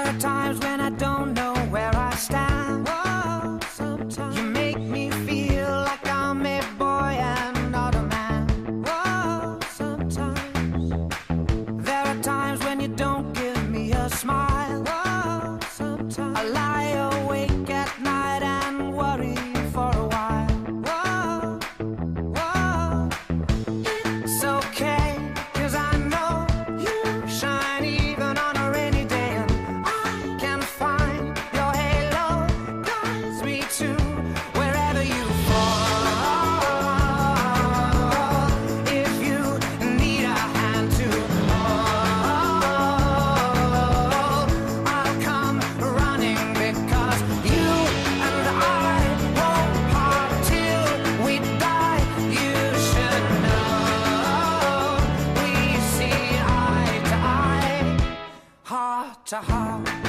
are times when I don't know where I stand. Whoa, sometimes you make me feel like I'm a boy and not a man. Whoa, sometimes there are times when you don't give me a smile. Whoa, sometimes I lie awake at night and worry for a while. Whoa, whoa, it's okay, 'cause I know you shine even on a rainy day, and I can find your halo guides me to wherever you fall. If you need a hand to hold, I'll come running, because you and I won't part till we die. You should know we see eye to eye, heart to heart.